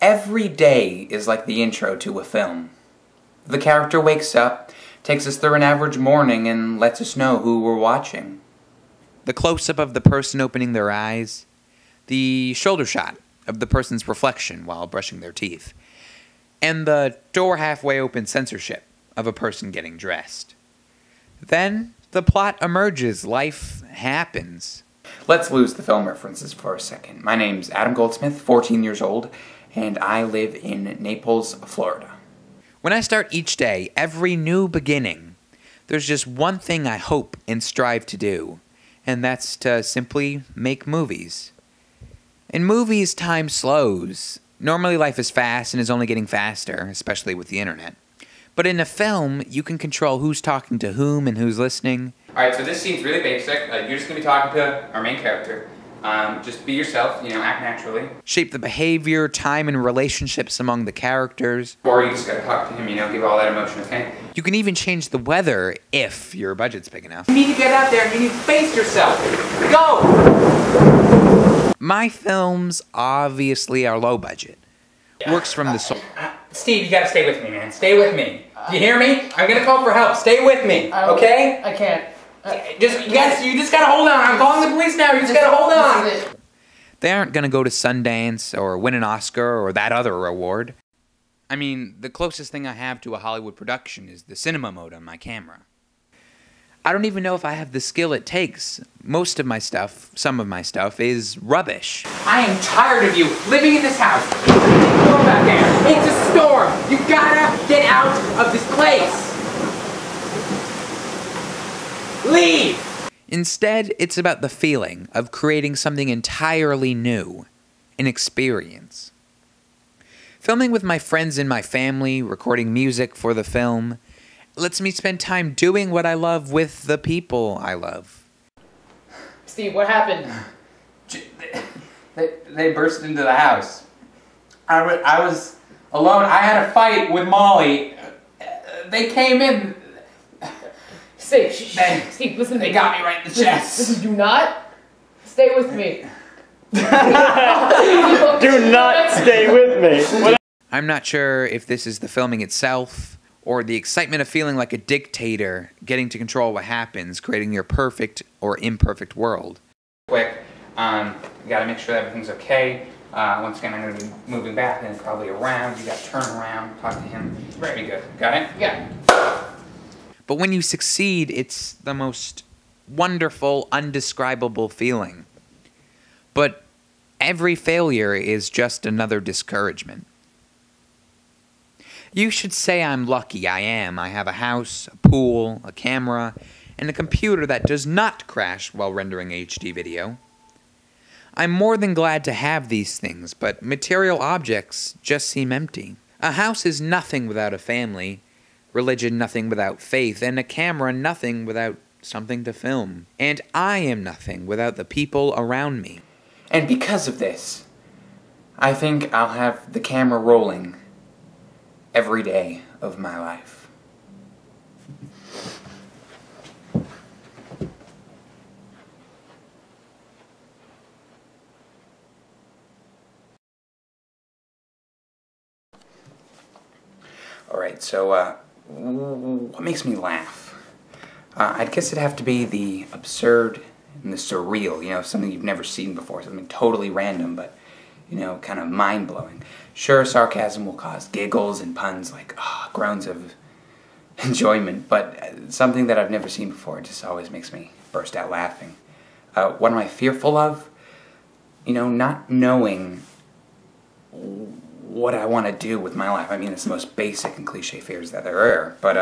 Every day is like the intro to a film. The character wakes up, takes us through an average morning, and lets us know who we're watching. The close-up of the person opening their eyes, the shoulder shot of the person's reflection while brushing their teeth, and the door halfway open censorship of a person getting dressed. Then the plot emerges, life happens. Let's lose the film references for a second. My name's Adam Goldsmith, 14 years old, and I live in Naples, Florida. When I start each day, every new beginning, there's just one thing I hope and strive to do, and that's to simply make movies. In movies, time slows. Normally life is fast and is only getting faster, especially with the internet. But in a film, you can control who's talking to whom and who's listening. Alright, so this scene's really basic. You're just going to be talking to our main character. Just be yourself, act naturally. Shape the behavior, time, and relationships among the characters. Or you just gotta talk to him, give all that emotion, okay? You can even change the weather if your budget's big enough. You need to get out there and you need to face yourself. Go! My films obviously are low budget. Works from the soul. Steve, you gotta stay with me, man. Stay with me. Do you hear me? I'm gonna call for help. Stay with me, okay? I can't. You just gotta hold on. I'm calling the police now. You just gotta hold on. They aren't gonna go to Sundance or win an Oscar or that other award. I mean, the closest thing I have to a Hollywood production is the cinema mode on my camera. I don't even know if I have the skill it takes. Most of my stuff, some of my stuff, is rubbish. I am tired of you living in this house. Go back there. It's a storm. You gotta get out of this place. Leave! Instead, it's about the feeling of creating something entirely new, an experience. Filming with my friends and my family, recording music for the film, lets me spend time doing what I love with the people I love. Steve, what happened? They burst into the house. I was alone. I had a fight with Molly. They came in. Steve, listen to me. They got me right in the chest. Listen, do not stay with me. Do not stay with me. I'm not sure if this is the filming itself, or the excitement of feeling like a dictator, getting to control what happens, creating your perfect or imperfect world. Quick, you gotta make sure that everything's okay. Once again, I'm gonna be moving back and probably around. You gotta turn around, talk to him. Right. Be good. Got it? Yeah. But when you succeed, it's the most wonderful, undescribable feeling. But every failure is just another discouragement. You should say I'm lucky. I am. I have a house, a pool, a camera, and a computer that does not crash while rendering HD video. I'm more than glad to have these things, but material objects just seem empty. A house is nothing without a family, religion nothing without faith, and a camera nothing without something to film. And I am nothing without the people around me. And because of this, I think I'll have the camera rolling every day of my life. Alright, so, what makes me laugh? I guess it'd have to be the absurd and the surreal, something you've never seen before, something totally random, but, kind of mind-blowing. Sure, sarcasm will cause giggles and puns like, groans of enjoyment, but something that I've never seen before just always makes me burst out laughing. What am I fearful of? Not knowing what I want to do with my life. I mean, it's the most basic and cliche fears that there are, but,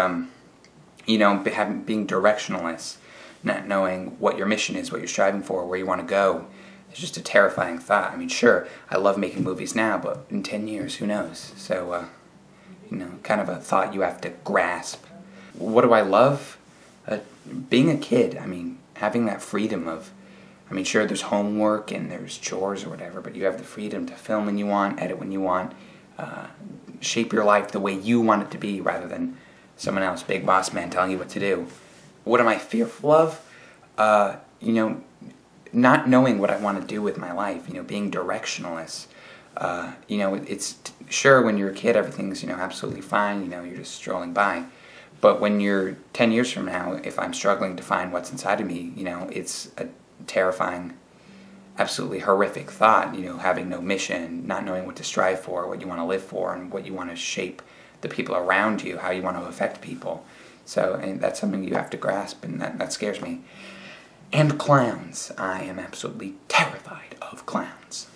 being directionless, not knowing what your mission is, what you're striving for, where you want to go, it's just a terrifying thought. I mean, sure, I love making movies now, but in 10 years, who knows? So, kind of a thought you have to grasp. What do I love? Being a kid, I mean, having that freedom of, sure, there's homework and there's chores or whatever, but you have the freedom to film when you want, edit when you want, shape your life the way you want it to be rather than someone else, big boss man, telling you what to do. What am I fearful of? Not knowing what I want to do with my life, being directionless. Sure, when you're a kid, everything's, absolutely fine, you're just strolling by. But when you're 10 years from now, if I'm struggling to find what's inside of me, it's a terrifying, absolutely horrific thought, having no mission, not knowing what to strive for, what you want to live for, and what you want to shape the people around you, how you want to affect people. So, and that's something you have to grasp, and that scares me. And clowns. I am absolutely terrified of clowns.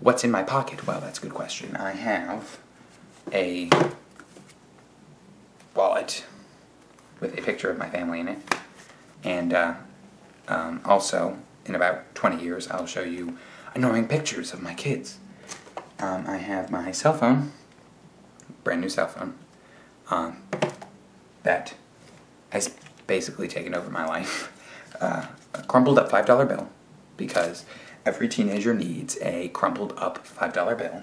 What's in my pocket? Well, that's a good question. I have a wallet with a picture of my family in it. And also, in about 20 years, I'll show you annoying pictures of my kids. I have my cell phone, brand new cell phone, that has basically taken over my life. A crumpled up $5 bill, because every teenager needs a crumpled up $5 bill,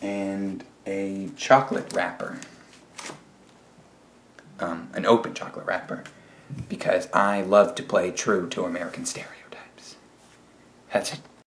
and a chocolate wrapper, an open chocolate wrapper, because I love to play true to American stereotypes. That's it.